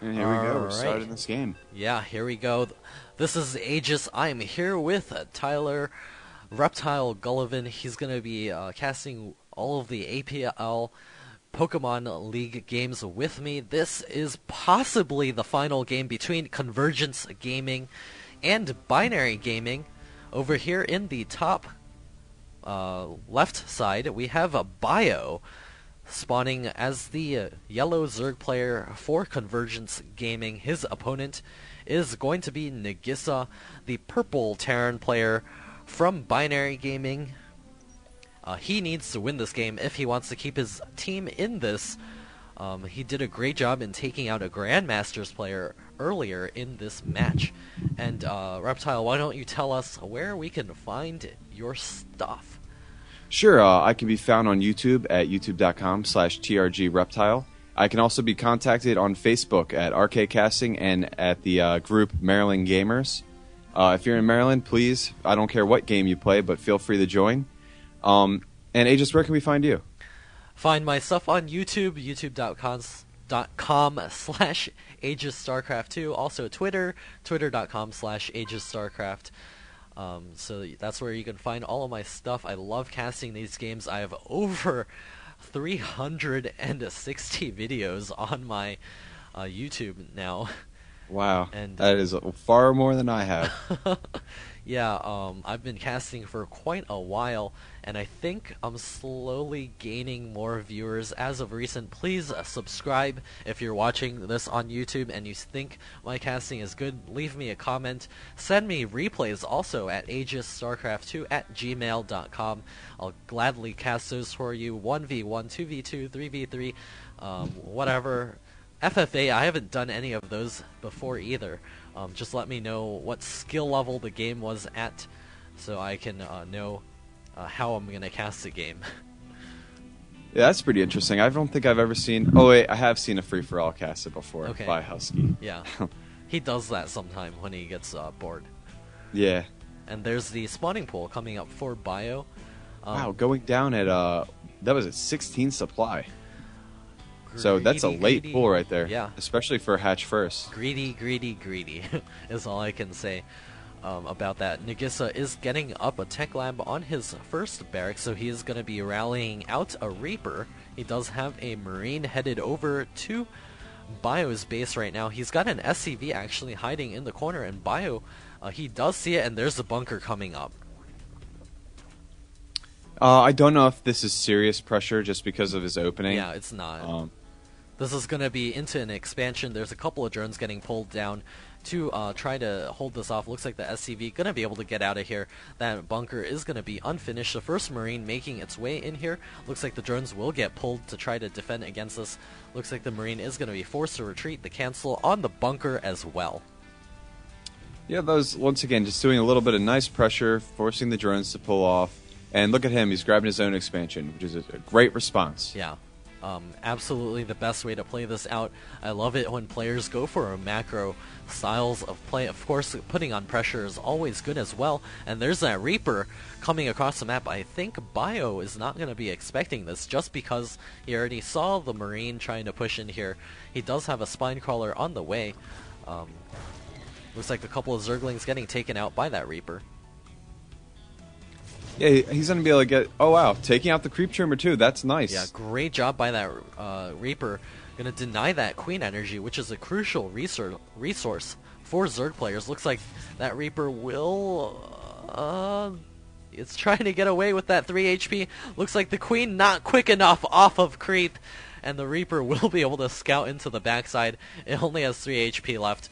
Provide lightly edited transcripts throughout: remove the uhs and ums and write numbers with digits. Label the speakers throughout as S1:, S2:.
S1: And here we go. We're
S2: Alright.
S1: starting this game.
S2: Yeah, here we go. This is Aegis. I am here with Tyler Reptile Gullivan. He's going to be casting all of the APL Pokemon League games with me. This is possibly the final game between Convergence Gaming and Binary Gaming. Over here in the top left side, we have a Bio spawning as the yellow Zerg player for Convergence Gaming. His opponent is going to be Nagisa, the purple Terran player from Binary Gaming. He needs to win this game if he wants to keep his team in this. He did a great job in taking out a Grandmasters player earlier in this match. And Reptile, why don't you tell us where we can find your stuff?
S1: Sure, I can be found on YouTube at youtube.com/trgreptile. I can also be contacted on Facebook at RKCasting and at the group Maryland Gamers. If you're in Maryland, please, I don't care what game you play, but feel free to join. And Aegis, where can we find you?
S2: Find my stuff on YouTube, youtube.com/AegisStarcraft2. Also Twitter, twitter.com/AegisStarcraft. So that's where you can find all of my stuff. I love casting these games. I have over 360 videos on my YouTube now.
S1: Wow,
S2: And
S1: that is far more than I have.
S2: yeah, I've been casting for quite a while, and I think I'm slowly gaining more viewers as of recent. Please subscribe if you're watching this on YouTube and you think my casting is good. Leave me a comment. Send me replays also at AegisStarcraft2@gmail.com. I'll gladly cast those for you. 1v1, 2v2, 3v3, whatever. FFA, I haven't done any of those before either. Just let me know what skill level the game was at so I can know how I'm going to cast the game.
S1: Yeah, that's pretty interesting. I don't think I've ever seen... Oh, wait, I have seen a free-for-all casted before
S2: Okay.
S1: by Husky.
S2: Yeah, he does that sometime when he gets bored.
S1: Yeah.
S2: And there's the spawning pool coming up for Bio.
S1: Wow, going down at... that was at 16 supply. So that's a late
S2: Greedy.
S1: pull right there.
S2: Yeah.
S1: Especially for Hatch First.
S2: Greedy is all I can say about that. Nagisa is getting up a tech lab on his first barrack, so he is going to be rallying out a Reaper. He does have a Marine headed over to Bio's base right now. He's got an SCV actually hiding in the corner, and Bio, he does see it, and there's the bunker coming up.
S1: I don't know if this is serious pressure just because of his opening.
S2: Yeah, it's not. This is going to be into an expansion. There's a couple of drones getting pulled down to try to hold this off. Looks like the SCV going to be able to get out of here. That bunker is going to be unfinished. The first Marine making its way in here. Looks like the drones will get pulled to try to defend against this. Looks like the Marine is going to be forced to retreat. The cancel on the bunker as well.
S1: Yeah, those, once again, just doing a little bit of nice pressure, forcing the drones to pull off. And look at him, he's grabbing his own expansion, which is a great response.
S2: Yeah. Absolutely the best way to play this out. I love it when players go for a macro styles of play. Of course, putting on pressure is always good as well. And there's that Reaper coming across the map. I think Bio is not going to be expecting this just because he already saw the Marine trying to push in here. He does have a Spine Crawler on the way. Looks like a couple of Zerglings getting taken out by that Reaper.
S1: Yeah, he's going to be able to get... Oh, wow. Taking out the Creep Trimmer, too. That's nice.
S2: Yeah, great job by that Reaper. Going to deny that Queen Energy, which is a crucial resource for Zerg players. Looks like that Reaper will... it's trying to get away with that 3 HP. Looks like the Queen not quick enough off of Creep. And the Reaper will be able to scout into the backside. It only has 3 HP left.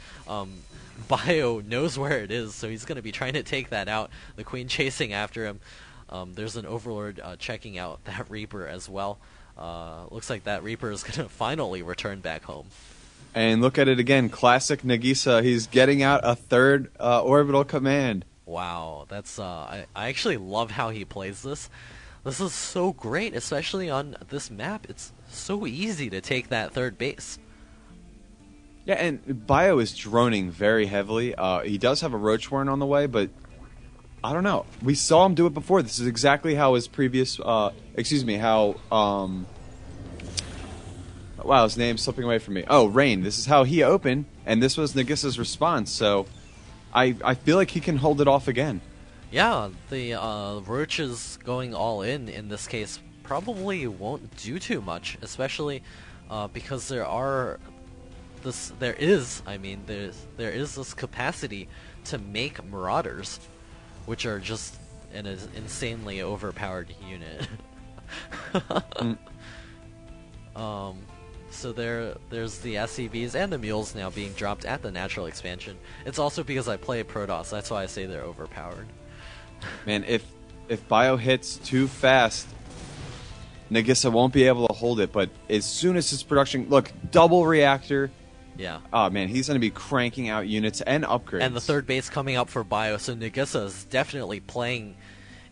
S2: Bio knows where it is, so he's going to be trying to take that out. The Queen chasing after him. There's an Overlord checking out that Reaper as well. Looks like that Reaper is going to finally return back home.
S1: And look at it again. Classic Nagisa. He's getting out a third orbital command.
S2: Wow, that's I actually love how he plays this. This is so great, especially on this map. It's so easy to take that third base.
S1: Yeah, and Bio is droning very heavily. He does have a Roach Warren on the way, but I don't know. We saw him do it before. This is exactly how his previous, Wow, his name's slipping away from me. Oh, Rain. This is how he opened, and this was Nagisa's response. So I feel like he can hold it off again.
S2: Yeah, the Roaches going all in this case probably won't do too much, especially because there is this capacity to make Marauders, which are just an insanely overpowered unit. So there's the SCVs and the Mules now being dropped at the natural expansion. It's also because I play Protoss, that's why I say they're overpowered.
S1: Man, if Bio hits too fast, Nagisa won't be able to hold it. But as soon as his production, look, double reactor.
S2: Yeah.
S1: Oh man, he's going to be cranking out units and upgrades.
S2: And the third base coming up for Bio, so Nagisa is definitely playing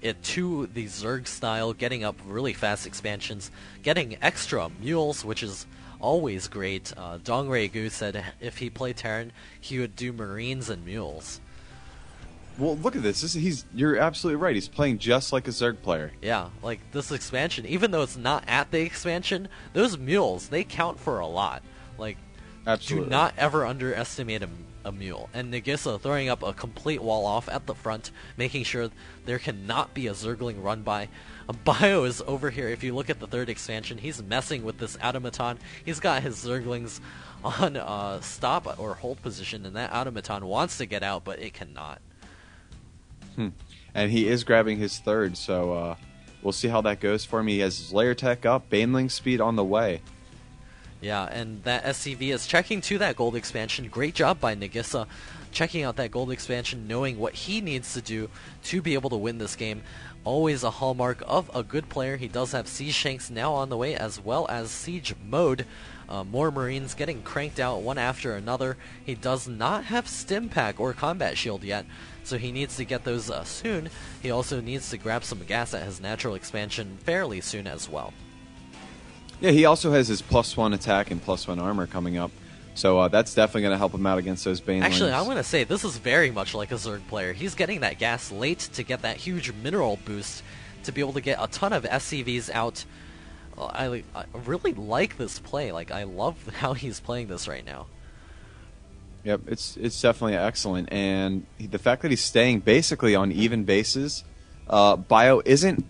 S2: it to the Zerg style, getting up really fast expansions, getting extra Mules, which is always great. Dongray Gu said if he played Terran, he would do Marines and Mules.
S1: Well, look at this. You're absolutely right. He's playing just like a Zerg player.
S2: Yeah, like this expansion, even though it's not at the expansion, those Mules, they count for a lot. Like,
S1: absolutely.
S2: Do not ever underestimate a Mule. And Nagisa throwing up a complete wall off at the front, making sure there cannot be a Zergling run by. Bio is over here. If you look at the third expansion, he's messing with this Automaton. He's got his Zerglings on stop or hold position, and that Automaton wants to get out, but it cannot.
S1: And he is grabbing his third, so we'll see how that goes for him. He has his layer tech up, Baneling speed on the way.
S2: Yeah, and that SCV is checking to that gold expansion. Great job by Nagisa, checking out that gold expansion, knowing what he needs to do to be able to win this game. Always a hallmark of a good player. He does have Siege Shanks now on the way, as well as Siege Mode. More Marines getting cranked out one after another. He does not have Stim Pack or Combat Shield yet, so he needs to get those soon. He also needs to grab some gas at his natural expansion fairly soon as well.
S1: Yeah, he also has his +1 attack and +1 armor coming up, so that's definitely going to help him out against those Banelings.
S2: Actually, I'm going to say this is very much like a Zerg player. He's getting that gas late to get that huge mineral boost to be able to get a ton of SCVs out. I really like this play. Like, I love how he's playing this right now.
S1: Yep, it's definitely excellent, and the fact that he's staying basically on even bases, Bio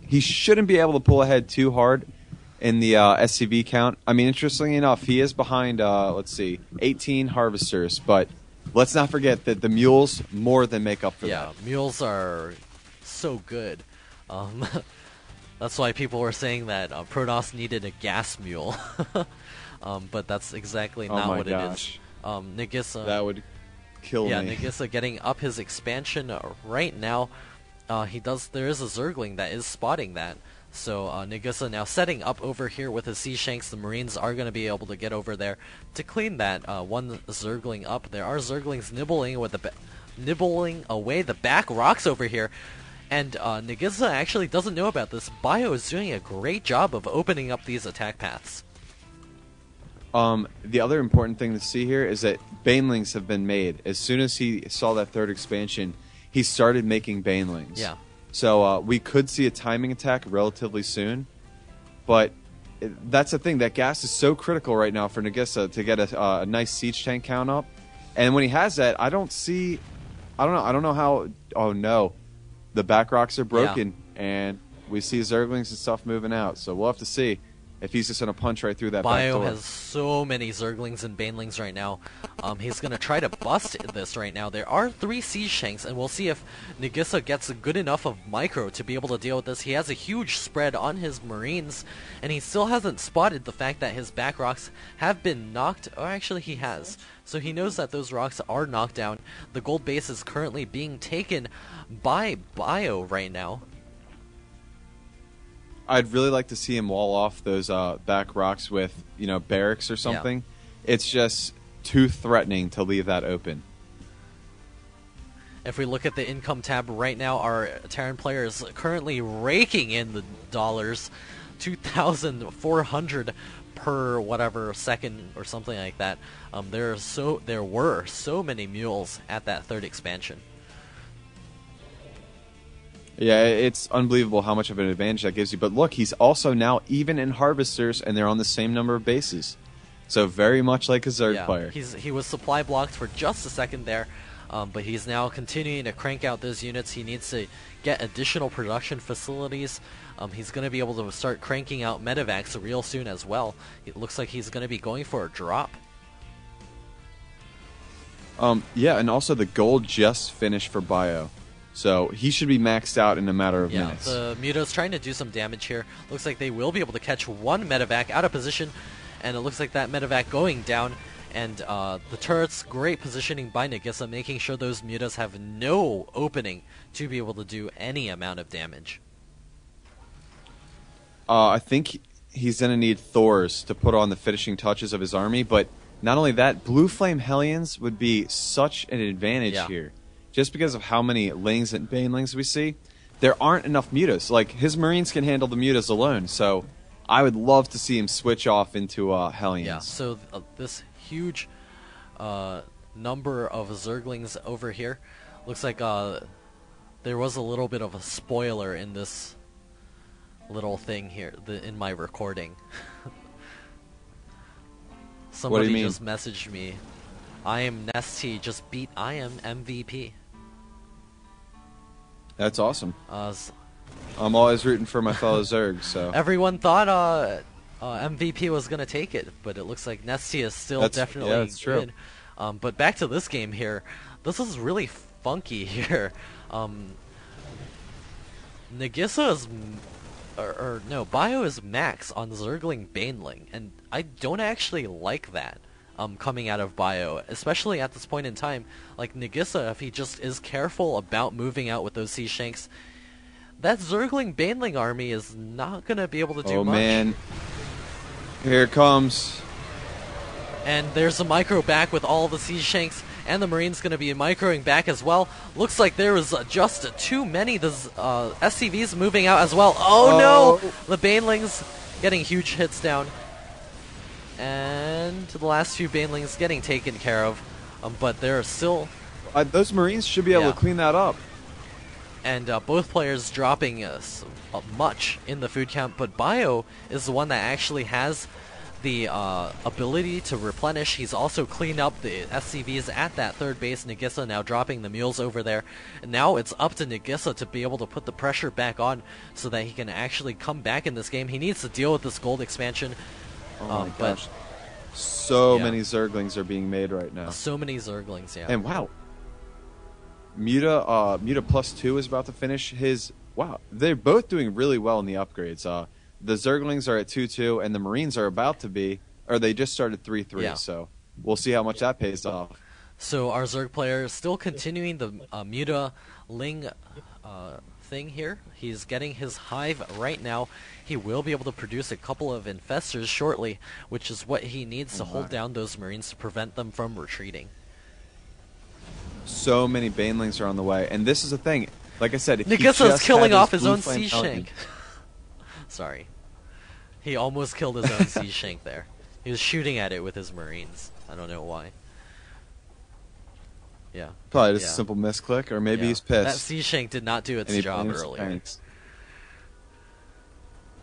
S1: he shouldn't be able to pull ahead too hard in the SCV count. I mean, interestingly enough, he is behind, 18 Harvesters, but let's not forget that the Mules more than make up for that.
S2: Yeah, Mules are so good. That's why people were saying that Protoss needed a gas mule. But that's exactly not what it is. Nagisa,
S1: that would kill me.
S2: Yeah, Nagisa getting up his expansion right now. There is a Zergling that is spotting that. So Nagisa now setting up over here with his Sea Shanks. The Marines are going to be able to get over there to clean that one Zergling up. There are Zerglings nibbling away the back rocks over here. And Nagisa actually doesn't know about this. Bio is doing a great job of opening up these attack paths.
S1: The other important thing to see here is that Banelings have been made. As soon as he saw that third expansion, he started making Banelings.
S2: Yeah.
S1: So we could see a timing attack relatively soon. But that's the thing. That gas is so critical right now for Nagisa to get a nice siege tank count up. And when he has that, I don't know how... Oh, no. The back rocks are broken, and we see Zerglings and stuff moving out. So we'll have to see if he's just going to punch right through that back door.
S2: Bio has so many Zerglings and Banelings right now. He's going to try to bust this right now. There are 3 Siege Shanks, and we'll see if Nagisa gets good enough of micro to be able to deal with this. He has a huge spread on his Marines, and he still hasn't spotted the fact that his back rocks have been knocked. Or actually, he has. So he knows that those rocks are knocked down. The gold base is currently being taken by Bio right now.
S1: I'd really like to see him wall off those back rocks with, barracks or something. Yeah. It's just too threatening to leave that open.
S2: If we look at the income tab right now, our Terran player is currently raking in the dollars, 2,400 per whatever second or something like that. There were so many mules at that third expansion.
S1: Yeah, it's unbelievable how much of an advantage that gives you. But look, he's also now even in Harvesters, and they're on the same number of bases. So very much like a Zerg player.
S2: He was supply blocked for just a second there, but he's now continuing to crank out those units. He needs to get additional production facilities. He's going to be able to start cranking out medevacs real soon as well. It looks like he's going to be going for a drop.
S1: Yeah, and also the gold just finished for Bio. So he should be maxed out in a matter of minutes.
S2: The Muta's trying to do some damage here. Looks like they will be able to catch one medevac out of position, and it looks like that medevac going down. And the turret's great positioning by Nagisa, making sure those Mutas have no opening to be able to do any amount of damage.
S1: I think he's going to need Thors to put on the finishing touches of his army, but not only that, Blue Flame Hellions would be such an advantage here. Just because of how many Lings and Banelings we see, there aren't enough Mutas. Like, his Marines can handle the Mutas alone, so I would love to see him switch off into Hellions.
S2: Yeah, so this huge number of Zerglings over here, looks like there was a little bit of a spoiler in this little thing here in my recording. Somebody just messaged me, I am Nesty, just beat I am MVP.
S1: That's awesome. I'm always rooting for my fellow Zergs, so.
S2: Everyone thought MVP was going to take it, but it looks like Nesty is still definitely good. But back to this game here. This is really funky here. Nagisa is... no, Bio is max on Zergling Baneling, and I don't actually like that coming out of Bio, especially at this point in time. Like, Nagisa, if he just is careful about moving out with those Sea Shanks, that Zergling Baneling army is not going to be able to do much. Oh, man.
S1: Here it comes.
S2: And there's a micro back with all the Sea Shanks, and the Marine's going to be microing back as well. Looks like there was just too many. The SCVs moving out as well. Oh no! The Banelings getting huge hits down. And the last few Banelings getting taken care of. But there are still...
S1: those Marines should be able to clean that up.
S2: And both players dropping much in the food count, but Bio is the one that actually has the ability to replenish. He's also cleaned up the SCVs at that third base. Nagisa now dropping the mules over there. And now it's up to Nagisa to be able to put the pressure back on so that he can actually come back in this game. He needs to deal with this gold expansion.
S1: Oh my gosh. So many Zerglings are being made right now.
S2: So many Zerglings, yeah.
S1: And wow. Muta +2 is about to finish his... Wow, they're both doing really well in the upgrades. The Zerglings are at 2-2, and the Marines are about to be... Or they just started 3-3, so we'll see how much that pays off.
S2: So our Zerg player is still continuing the Muta Ling thing here. He's getting his hive right now. He will be able to produce a couple of infestors shortly, which is what he needs to hold down those Marines to prevent them from retreating.
S1: So many Banelings are on the way, and this is the thing. Like I said, if
S2: Nagisa is killing off his own Sea Shank. Sorry. He almost killed his own Sea Shank there. He was shooting at it with his Marines. I don't know why. Yeah.
S1: Probably just a simple misclick, or maybe he's pissed.
S2: That Sea Shank did not do its job earlier.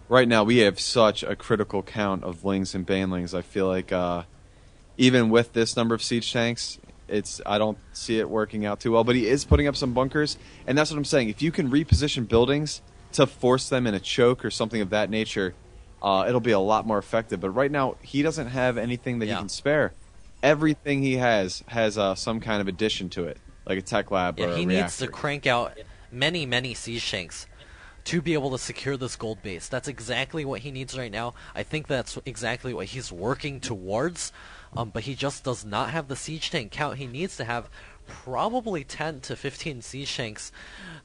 S1: Right now, we have such a critical count of Lings and Banelings. I feel like even with this number of siege tanks, I don't see it working out too well. But he is putting up some bunkers, and that's what I'm saying. If you can reposition buildings to force them in a choke or something of that nature, it'll be a lot more effective. But right now, he doesn't have anything that he can spare. Everything he has some kind of addition to it, like a tech lab or a reactor.
S2: He needs to crank out many siege shanks to be able to secure this gold base. That's exactly what he needs right now. I think that's exactly what he's working towards, but he just does not have the siege tank count. He needs to have probably 10 to 15 siege tanks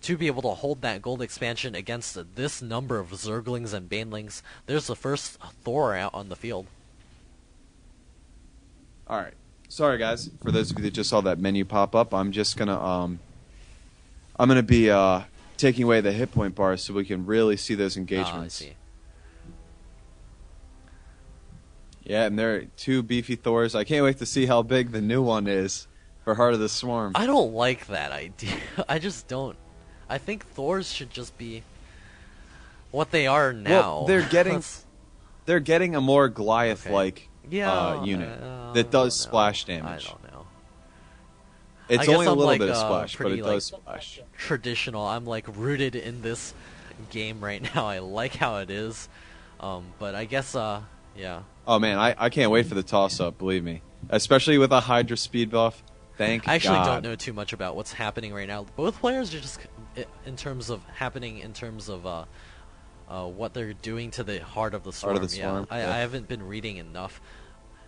S2: to be able to hold that gold expansion against this number of Zerglings and Banelings. There's the first Thor out on the field.
S1: All right. Sorry, guys. For those of you that just saw that menu pop up, I'm just gonna be taking away the hit point bars so we can really see those engagements.
S2: I see.
S1: Yeah, and there are two beefy Thors. I can't wait to see how big the new one is for Heart of the Swarm.
S2: I don't like that idea. I just don't. I think Thors should just be what they are now.
S1: Well, they're getting a more Goliath-like unit that
S2: I
S1: does
S2: don't know.
S1: splash
S2: I
S1: damage.
S2: don't know.
S1: It's
S2: I guess
S1: only a
S2: I'm
S1: little
S2: like,
S1: bit of splash, but
S2: pretty,
S1: it
S2: like,
S1: does splash.
S2: traditional. I'm like rooted in this game right now. I like how it is. But I guess, yeah.
S1: Oh man, I can't wait for the toss-up, believe me. Especially with a Hydra speed buff. Thank
S2: I actually
S1: God.
S2: don't know too much about what's happening right now. Both players are just, in terms of what they're doing to the Heart of the Swarm.
S1: Heart of the Swarm,
S2: I
S1: yeah.
S2: haven't been reading enough.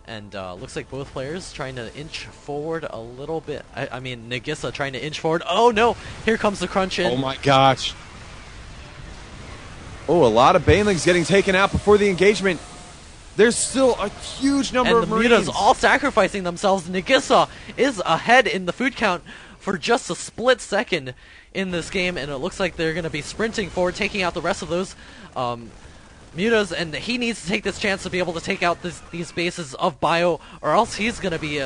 S2: And looks like both players trying to inch forward a little bit. I mean, Nagisa trying to inch forward. Oh no! Here comes the crunch in.
S1: Oh my gosh. Oh, a lot of Banelings getting taken out before the engagement. There's still a huge number
S2: And
S1: of
S2: the
S1: Marines.
S2: Mutas all sacrificing themselves. Nagisa is ahead in the food count for just a split second in this game, and it looks like they're going to be sprinting forward, taking out the rest of those Mutas, and he needs to take this chance to be able to take out these bases of Bio, or else he's going to be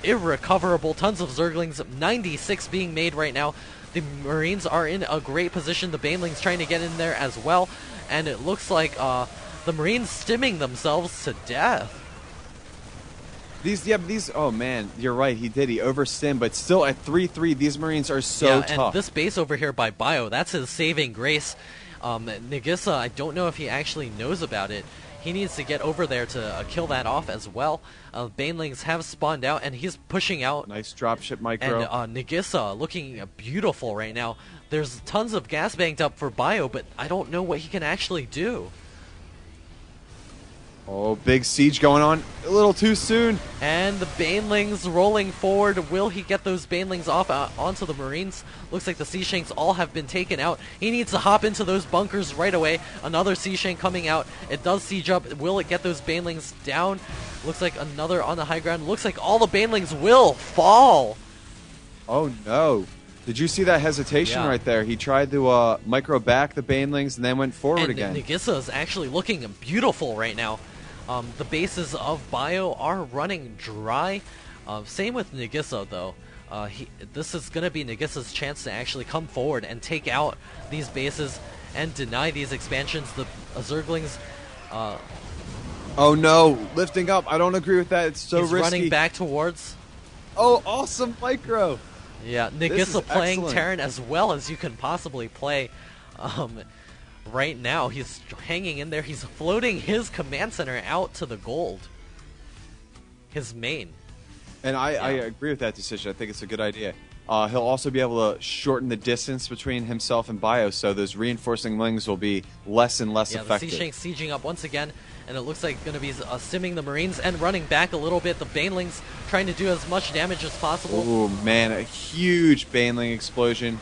S2: irrecoverable. Tons of Zerglings, 96 being made right now. The Marines are in a great position. The Banelings trying to get in there as well, and it looks like the Marines stimming themselves to death.
S1: These. Oh man, you're right. He overstimmed, but still at 3-3, these Marines are so tough.
S2: And this base over here by Bio, that's his saving grace. Nagisa, I don't know if he actually knows about it. He needs to get over there to kill that off as well. Banelings have spawned out, and he's pushing out.
S1: Nice dropship micro.
S2: And Nagisa looking beautiful right now. There's tons of gas banked up for Bio, but I don't know what he can actually do.
S1: Oh, big siege going on. A little too soon.
S2: And the Banelings rolling forward. Will he get those Banelings off onto the Marines? Looks like the Sea Shanks all have been taken out. He needs to hop into those bunkers right away. Another Sea Shank coming out. It does siege up. Will it get those Banelings down? Looks like another on the high ground. Looks like all the Banelings will fall.
S1: Oh no. Did you see that hesitation right there? He tried to micro back the Banelings and then went forward again.
S2: Nagisa is actually looking beautiful right now. The bases of Bio are running dry. Same with Nagisa, though. This is going to be Nagisa's chance to actually come forward and take out these bases and deny these expansions. The Zerglings...
S1: oh no, lifting up. I don't agree with that. It's so
S2: he's
S1: risky.
S2: Running back towards...
S1: Oh, awesome micro.
S2: Yeah, Nagisa playing Terran as well as you can possibly play. Right now, he's hanging in there. He's floating his command center out to the gold. His main.
S1: And I agree with that decision. I think it's a good idea. He'll also be able to shorten the distance between himself and Bio, so those reinforcing wings will be less and less effective.
S2: The Sea Shanks sieging up once again, and it looks like going to be stimming the Marines and running back a little bit. The Banelings trying to do as much damage as possible.
S1: Oh man, a huge Baneling explosion.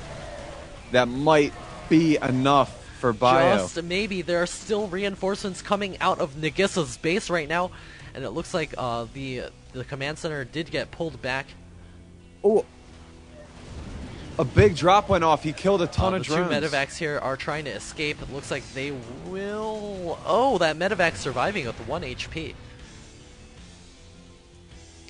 S1: That might be enough for Bio.
S2: Just maybe. There are still reinforcements coming out of Nagisa's base right now, and it looks like the command center did get pulled back.
S1: Oh, a big drop went off. He killed a ton of drones.
S2: The two medevacs here are trying to escape. It looks like they will... Oh, that medevac surviving with 1 HP.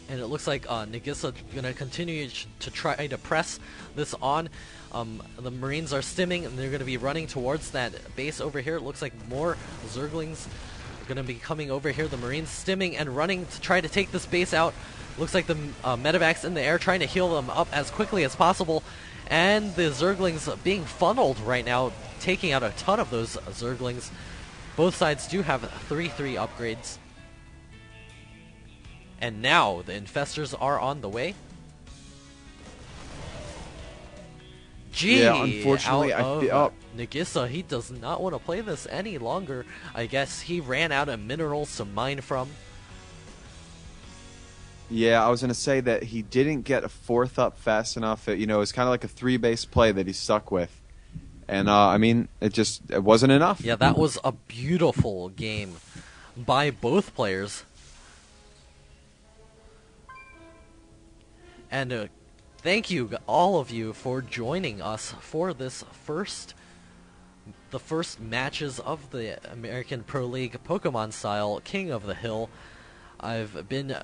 S2: And it looks like Nagisa going to continue to try to press this on. The Marines are stimming, and they're going to be running towards that base over here. It looks like more Zerglings are going to be coming over here. The Marines stimming and running to try to take this base out. Looks like the medevacs in the air trying to heal them up as quickly as possible. And the Zerglings being funneled right now, taking out a ton of those Zerglings. Both sides do have 3-3 upgrades. And now the Infestors are on the way.
S1: Yeah, unfortunately,
S2: Nagisa, he does not want to play this any longer. I guess he ran out of minerals to mine from.
S1: Yeah, I was going to say that he didn't get a 4th up fast enough. It was kind of like a 3-base play that he stuck with. And, I mean, it wasn't enough.
S2: Yeah, that was a beautiful game by both players. And thank you, all of you, for joining us for this the first matches of the American Pro League Pokemon style King of the Hill. I've been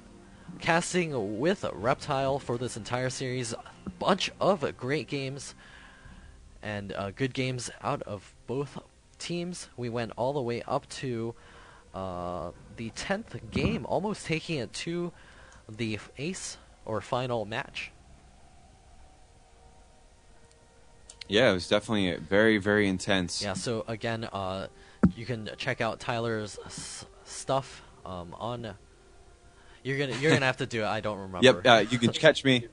S2: casting with Reptile for this entire series. A bunch of great games and good games out of both teams. We went all the way up to the 10th game, almost taking it to the ace or final match.
S1: Yeah, it was definitely very, very intense.
S2: Yeah, so again, you can check out Tyler's stuff on. You're gonna have to do it. I don't remember.
S1: Yep, you can catch me.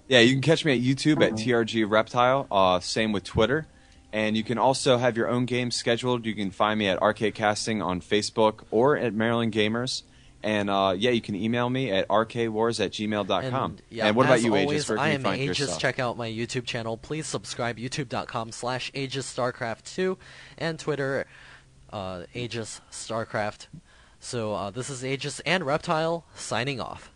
S1: Yeah, you can catch me at YouTube at TRG Reptile. Same with Twitter. And you can also have your own games scheduled. You can find me at Arcade Casting on Facebook or at Maryland Gamers. And you can email me at rkwars@gmail.com. And what about you,
S2: always,
S1: Aegis? Where can
S2: I
S1: you
S2: am
S1: find
S2: Aegis.
S1: yourself?
S2: Check out my YouTube channel. Please subscribe, youtube.com/AegisStarcraft2, and Twitter, Aegis Starcraft. So this is Aegis and Reptile signing off.